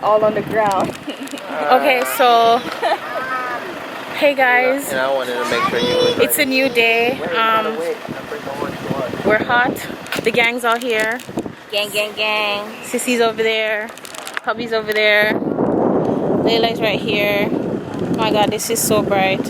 all on the ground. Okay, so hey guys, and I wanted to make sure you was it's a new day. We're hot. The gang's all here. Gang, gang, gang. Sissy's over there. Hubby's over there. Layla's right here. Oh my god, this is so bright.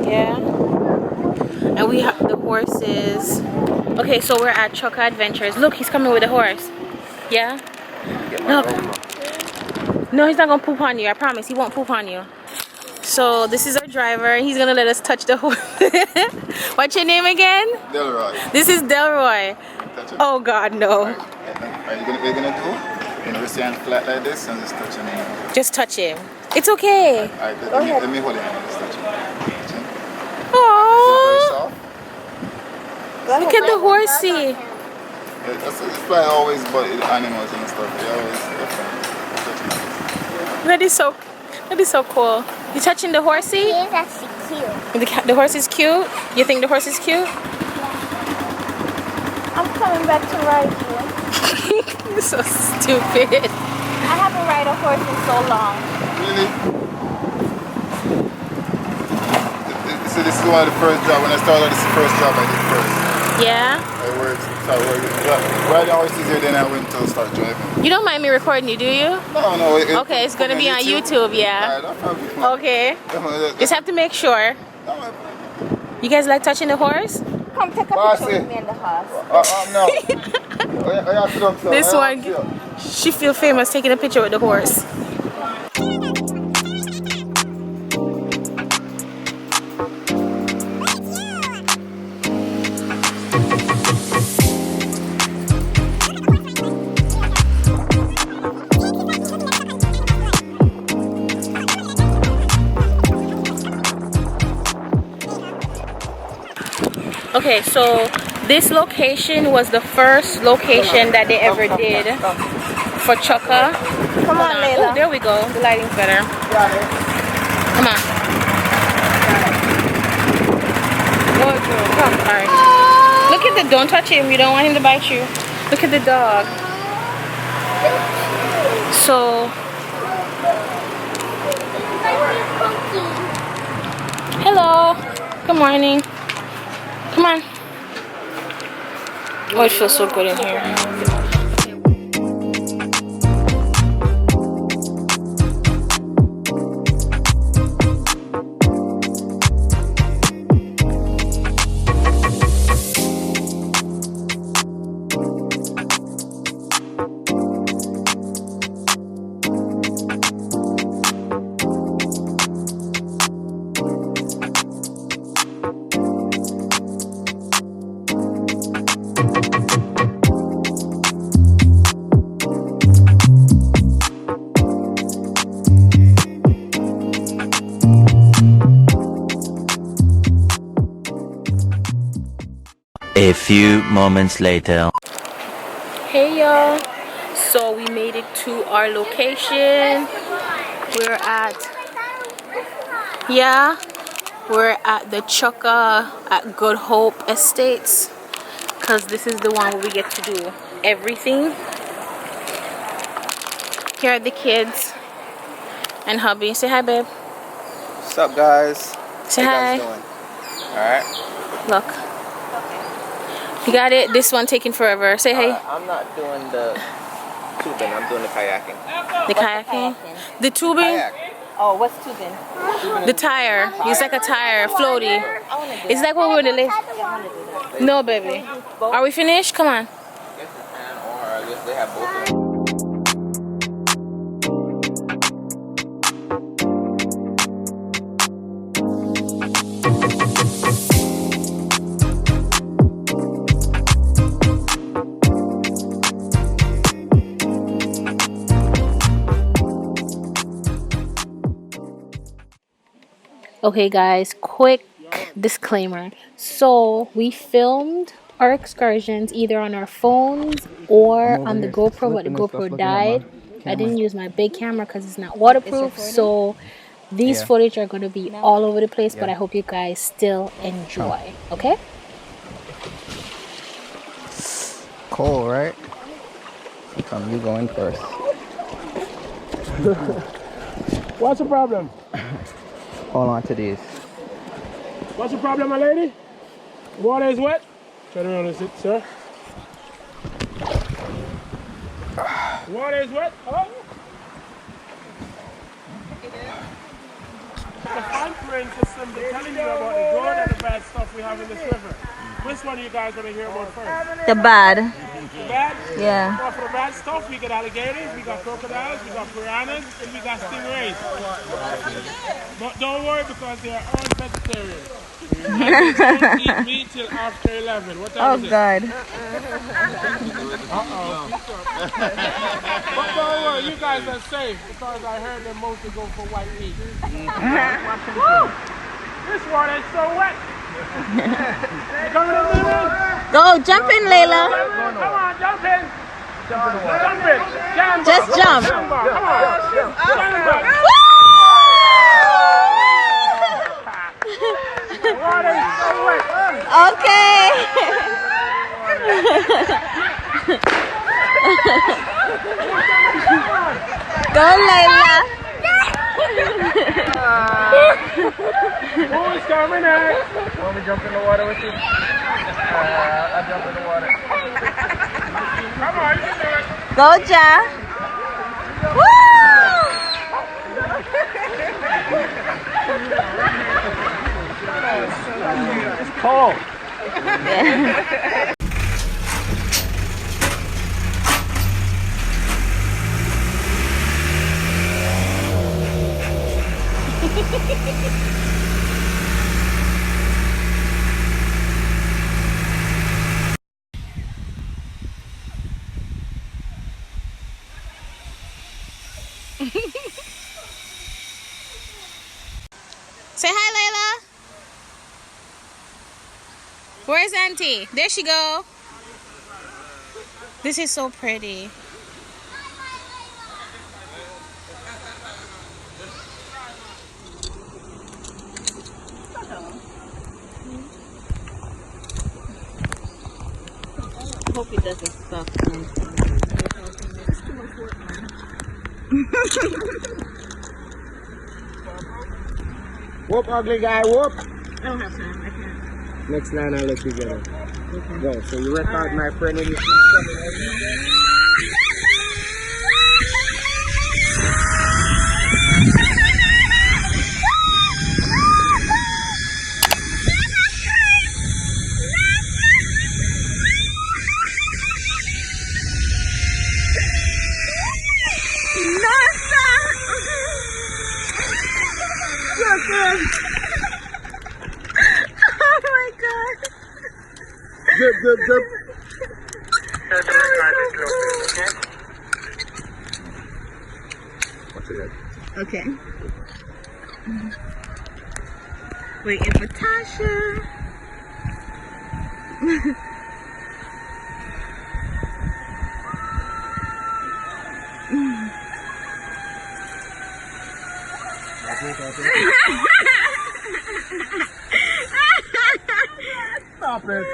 Yeah. And we have the horses. Okay, so we're at Chukka Adventures. Look, he's coming with the horse. Yeah? Look. No, he's not gonna poop on you. I promise, he won't poop on you. So this is our driver. He's gonna let us touch the horse. What's your name again? Delroy. This is Delroy. Oh God, no. Are you gonna do? You know, stand flat like this and just touch your name. Just touch him. It's okay. Alright, let me hold your hand and just touch him. Aww. Look at the horsey. It's fly always, but animals and stuff. They always different. That is so cool. You touching the horsey? Yeah, that's cute. The horse is cute? You think the horse is cute? I'm coming back to ride you. You're so stupid. I haven't ride a horse in so long. Really? So this is one of the first jobs. When I started, this is the first job I did first. Yeah? Riding horses here, then I went to start driving. You don't mind me recording you, do you? No. Okay, it's gonna be on YouTube, yeah. Okay. Just have to make sure. You guys like touching the horse? Come take a picture with me and the horse. No. This one, she feel famous taking a picture with the horse. Okay, so this location was the first location that they ever did for Chukka. Come on, Layla. Oh, there we go. The lighting's better. Come on. Good girl. Come. All right. Look at the. Don't touch him. You don't want him to bite you. Look at the dog. So. Hello. Good morning. Come on. Oh, it feels so good in here. A few moments later. Hey y'all, so we made it to our location. We're at the Chukka at Good Hope Estates, because this is the one where we get to do everything. Here are the kids and hubby. Say hi, babe. What's up, guys? Say How hi. you guys doing? Alright. Look. You got it? This one taking forever. Say hey. I'm not doing the tubing, I'm doing the kayaking. The kayaking? The tubing? Kayak. Oh, what's tubing? The tire. It's like a tire, floaty. It's like what we're in the lake. No, baby. Are we finished? Come on. I guess it's 10 or I guess they have both of them. Okay guys, quick disclaimer. So we filmed our excursions either on our phones or on the GoPro, but the GoPro died. I didn't use my big camera because it's not waterproof, so these footage are going to be all over the place, but I hope you guys still enjoy. Okay? Cool, right? Come, you going first. What's the problem? Hold on to these. What's the problem, my lady? Water is wet? Turn around and sit, sir. Water is wet? Oh. The fine print system is telling you about the good and the bad stuff we have in this river. Which one do you guys want to hear about first? The bad. The bad? Yeah. Well, for the bad stuff, we got alligators, we got crocodiles, we got piranhas, and we got stingrays. But don't worry because they are all vegetarian. They don't eat meat till after 11. What time is it? God. But don't worry, you guys are safe because I heard them mostly go for white meat. This water is so wet. Coming in, Mimi? Go, jump in, Layla. Come on, jump in. Jump in the water. Jump in. Just jump. Come on. The water is so wet. Okay. Go, Layla. Who's coming next? Want me to jump in the water with you? I'll jump in the water. Come on, you can do it. Go, Ja. It's cold. Say hi, Layla. Where's Auntie? There she go. This is so pretty. Hope it doesn't stop. Whoop, ugly guy, whoop. I don't have time. I can't. Next line I'll let you get it. Okay. Go. So you record my friend when you see Oh my God. Zip, zip, zip. Okay. Waiting for Tasha. Stop it.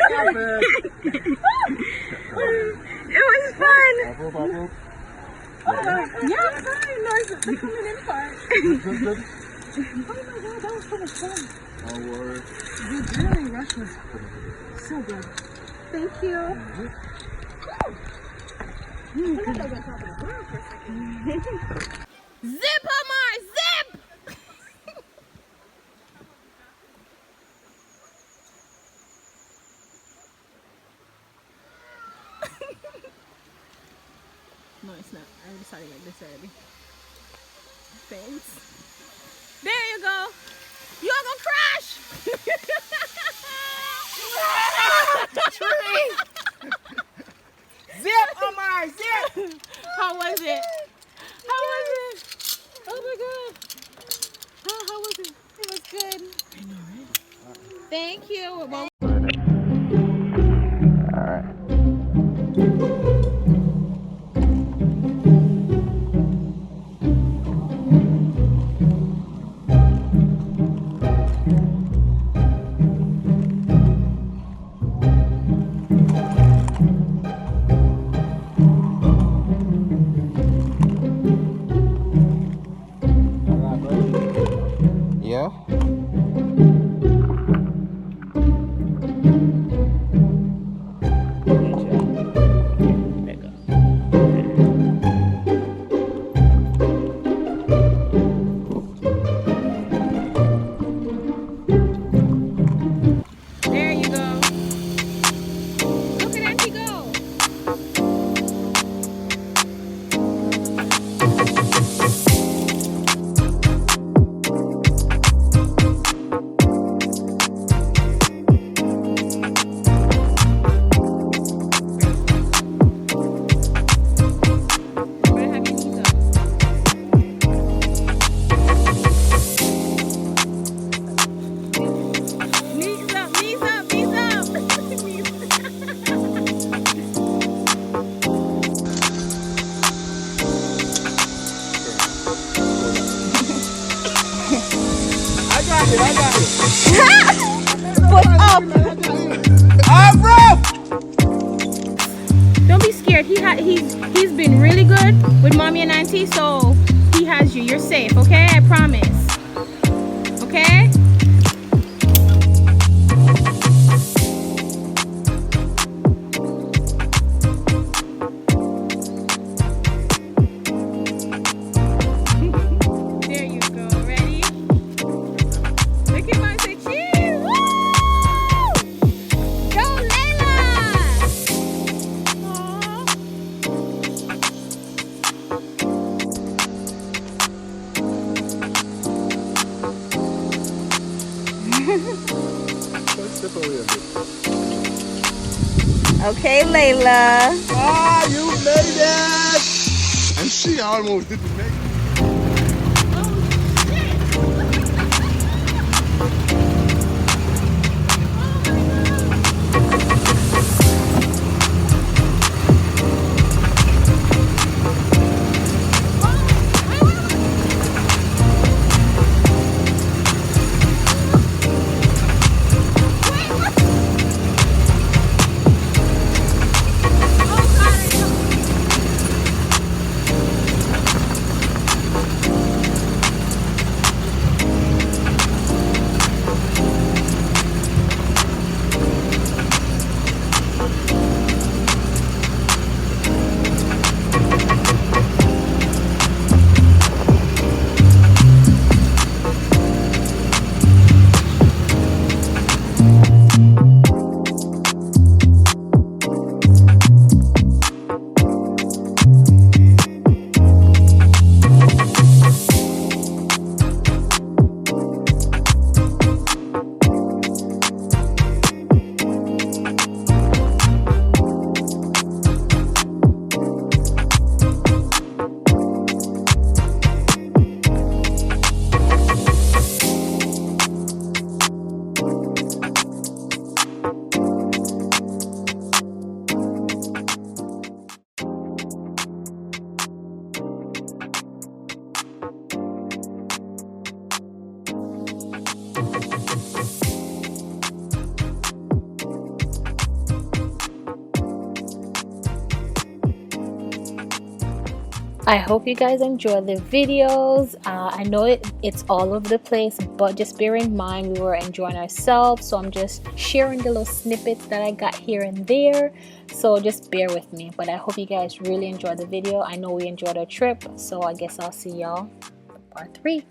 Stop it. It was fun. Yeah, I'm fine. No, it's the coming in part. Oh my God, that was so much fun. No worries. The adrenaline rush was so good. Thank you. Zip, Omar, zip! No, it's not. I already started like this already. Thanks. There you go. You are gonna crash! Tree! Zip, Omar, zip! How was it? How was it? Oh my God. How was it? It was good. I know, right? Thank you. Well, Foot up. Don't be scared. He's been really good with mommy and auntie, so he has you. You're safe, okay? I promise. Okay? There you go. Ready? Look at mom say cheese. Woo! Go Layla! Okay, Layla. Ah, you made it! And she almost didn't make it. I hope you guys enjoy the videos. I know it's all over the place, but just bear in mind we were enjoying ourselves, so I'm just sharing the little snippets that I got here and there, so just bear with me. But I hope you guys really enjoyed the video. I know we enjoyed our trip, so I guess I'll see y'all for part 3.